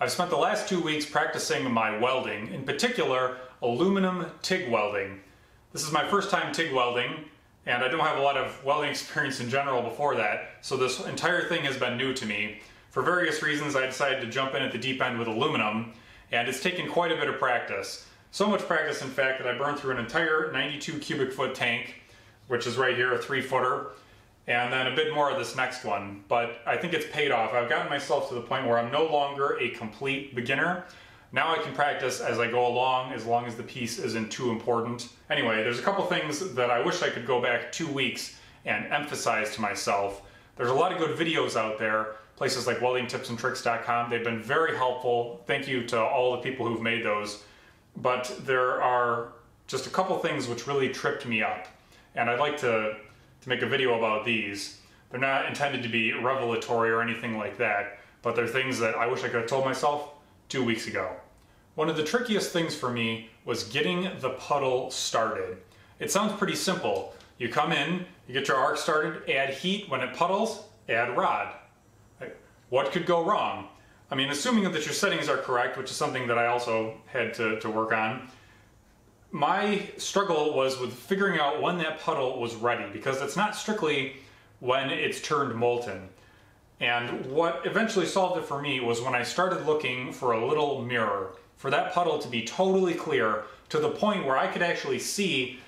I've spent the last 2 weeks practicing my welding, in particular aluminum TIG welding. This is my first time TIG welding, and I don't have a lot of welding experience in general before that, so this entire thing has been new to me. For various reasons I decided to jump in at the deep end with aluminum, and it's taken quite a bit of practice. So much practice, in fact, that I burned through an entire 92 cubic foot tank, which is right here, a 3-footer, and then a bit more of this next one. But I think it's paid off. I've gotten myself to the point where I'm no longer a complete beginner. Now I can practice as I go along, as long as the piece isn't too important. Anyway, there's a couple things that I wish I could go back 2 weeks and emphasize to myself. There's a lot of good videos out there, places like weldingtipsandtricks.com. They've been very helpful. Thank you to all the people who've made those. But there are just a couple things which really tripped me up. And I'd like to make a video about these. They're not intended to be revelatory or anything like that, but they're things that I wish I could have told myself 2 weeks ago. One of the trickiest things for me was getting the puddle started. It sounds pretty simple. You come in, you get your arc started, add heat. When it puddles, add rod. What could go wrong? I mean, assuming that your settings are correct, which is something that I also had to work on, my struggle was with figuring out when that puddle was ready, because it's not strictly when it's turned molten. And what eventually solved it for me was when I started looking for a little mirror, for that puddle to be totally clear to the point where I could actually see,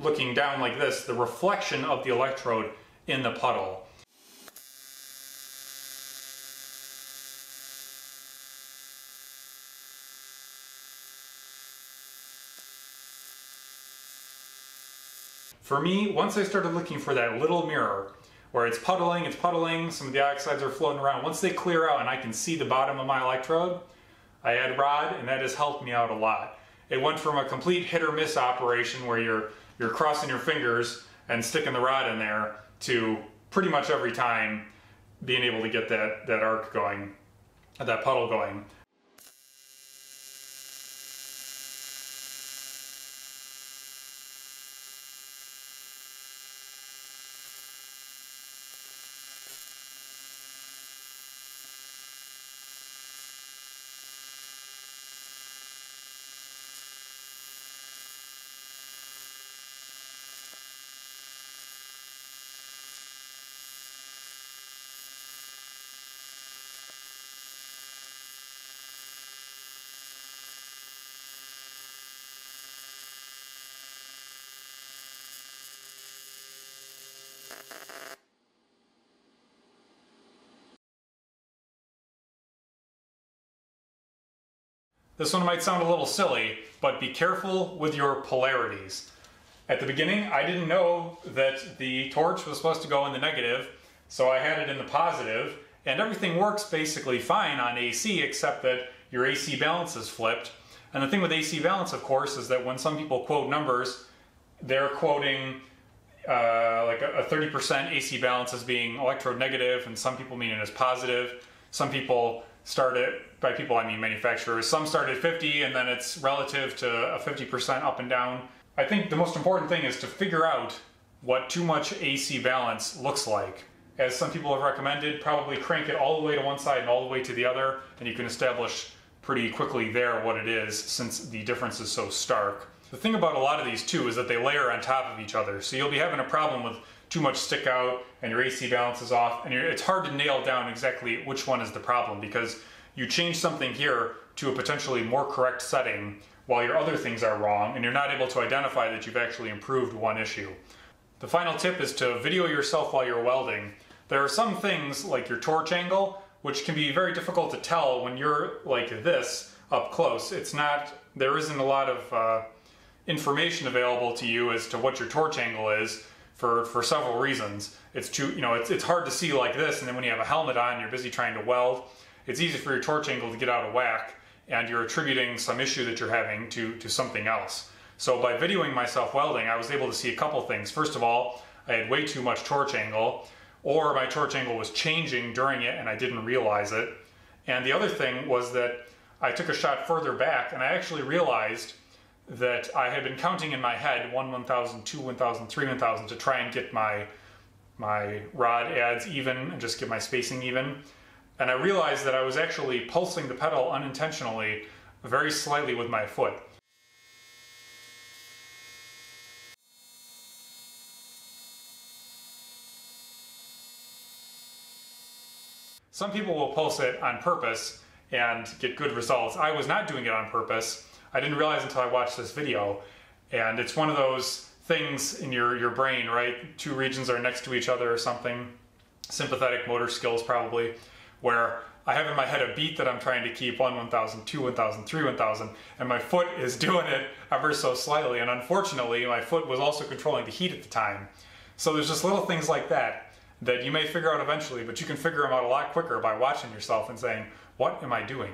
looking down like this, the reflection of the electrode in the puddle. For me, once I started looking for that little mirror, where it's puddling, some of the oxides are floating around, once they clear out and I can see the bottom of my electrode, I add rod, and that has helped me out a lot. It went from a complete hit or miss operation where you're crossing your fingers and sticking the rod in there to pretty much every time being able to get that arc going, that puddle going. This one might sound a little silly, but be careful with your polarities. At the beginning, I didn't know that the torch was supposed to go in the negative, so I had it in the positive, and everything works basically fine on AC, except that your AC balance is flipped. And the thing with AC balance, of course, is that when some people quote numbers, they're quoting like a 30% AC balance as being electrode negative, and some people mean it as positive. Some people start it, by people I mean manufacturers, some start at 50 and then it's relative to a 50% up and down. I think the most important thing is to figure out what too much AC balance looks like. As some people have recommended, probably crank it all the way to one side and all the way to the other, and you can establish pretty quickly there what it is, since the difference is so stark. The thing about a lot of these too is that they layer on top of each other, so you'll be having a problem with too much stick out and your AC balance is off, and it's hard to nail down exactly which one is the problem, because you change something here to a potentially more correct setting while your other things are wrong, and you're not able to identify that you've actually improved one issue. The final tip is to video yourself while you're welding. There are some things, like your torch angle, which can be very difficult to tell when you're like this up close. There isn't a lot of information available to you as to what your torch angle is for several reasons. It's hard to see like this, and then when you have a helmet on, you're busy trying to weld, it's easy for your torch angle to get out of whack, and you're attributing some issue that you're having to something else. So by videoing myself welding, I was able to see a couple things. First of all, I had way too much torch angle, or my torch angle was changing during it and I didn't realize it. And the other thing was that I took a shot further back and I actually realized that I had been counting in my head 1 1000, 2 1000, 3 1000 to try and get my rod adds even and just get my spacing even. and I realized that I was actually pulsing the pedal unintentionally very slightly with my foot. Some people will pulse it on purpose and get good results. I was not doing it on purpose. I didn't realize until I watched this video, and it's one of those things in your brain, right? Two regions are next to each other or something. Sympathetic motor skills probably, where I have in my head a beat that I'm trying to keep, 1 1000, 2 1000, 3 1000, and my foot is doing it ever so slightly, and unfortunately my foot was also controlling the heat at the time. So there's just little things like that that you may figure out eventually, but you can figure them out a lot quicker by watching yourself and saying, what am I doing?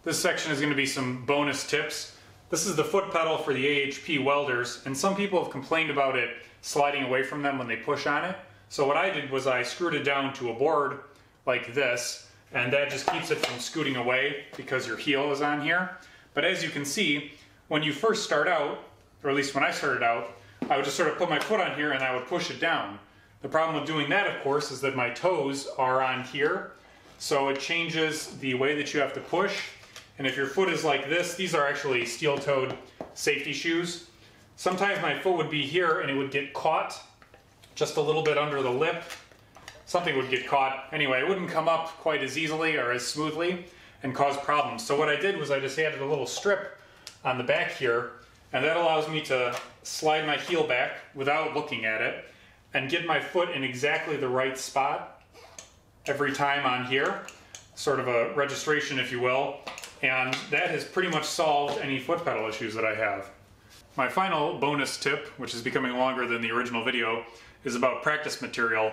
This section is going to be some bonus tips. This is the foot pedal for the AHP welders, and some people have complained about it sliding away from them when they push on it. So what I did was I screwed it down to a board like this, and that just keeps it from scooting away because your heel is on here. But as you can see, when you first start out, or at least when I started out, I would just sort of put my foot on here and I would push it down. The problem with doing that, of course, is that my toes are on here, so it changes the way that you have to push. And if your foot is like this, these are actually steel-toed safety shoes. Sometimes my foot would be here and it would get caught just a little bit under the lip. Something would get caught. Anyway, it wouldn't come up quite as easily or as smoothly and cause problems. So what I did was I just added a little strip on the back here, and that allows me to slide my heel back without looking at it and get my foot in exactly the right spot every time on here. Sort of a registration, if you will. And that has pretty much solved any foot pedal issues that I have. My final bonus tip, which is becoming longer than the original video, is about practice material.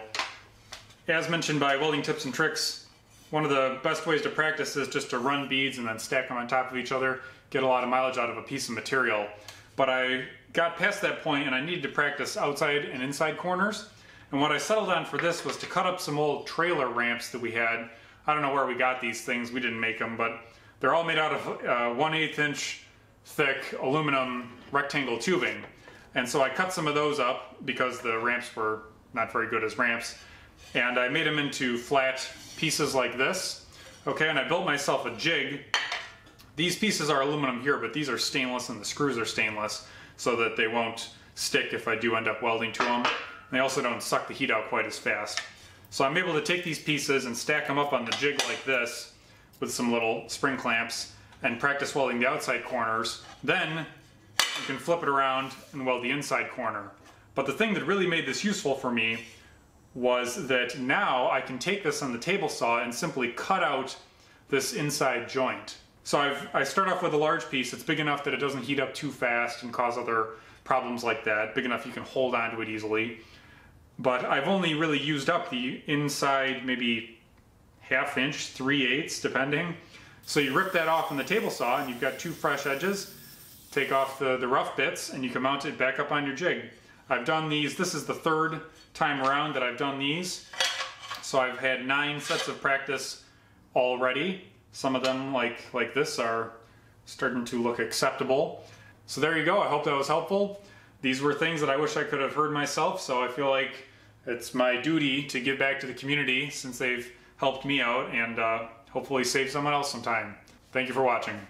As mentioned by Welding Tips and Tricks, one of the best ways to practice is just to run beads and then stack them on top of each other, get a lot of mileage out of a piece of material. But I got past that point and I needed to practice outside and inside corners. And what I settled on for this was to cut up some old trailer ramps that we had. I don't know where we got these things, we didn't make them, but they're all made out of 1/8 inch thick aluminum rectangle tubing. And so I cut some of those up because the ramps were not very good as ramps. And I made them into flat pieces like this. Okay, and I built myself a jig. These pieces are aluminum here, but these are stainless and the screws are stainless so that they won't stick if I do end up welding to them. And they also don't suck the heat out quite as fast. So I'm able to take these pieces and stack them up on the jig like this with some little spring clamps and practice welding the outside corners. Then you can flip it around and weld the inside corner. But the thing that really made this useful for me was that now I can take this on the table saw and simply cut out this inside joint. So I start off with a large piece. It's big enough that it doesn't heat up too fast and cause other problems like that. Big enough you can hold onto it easily. But I've only really used up the inside maybe 1/2 inch, 3/8 depending. So you rip that off on the table saw and you've got two fresh edges. Take off the rough bits and you can mount it back up on your jig. I've done these, this is the 3rd time around that I've done these. So I've had 9 sets of practice already. Some of them, like this, are starting to look acceptable. So there you go, I hope that was helpful. These were things that I wish I could have heard myself, so I feel like it's my duty to give back to the community since they've helped me out and hopefully save someone else some time. Thank you for watching.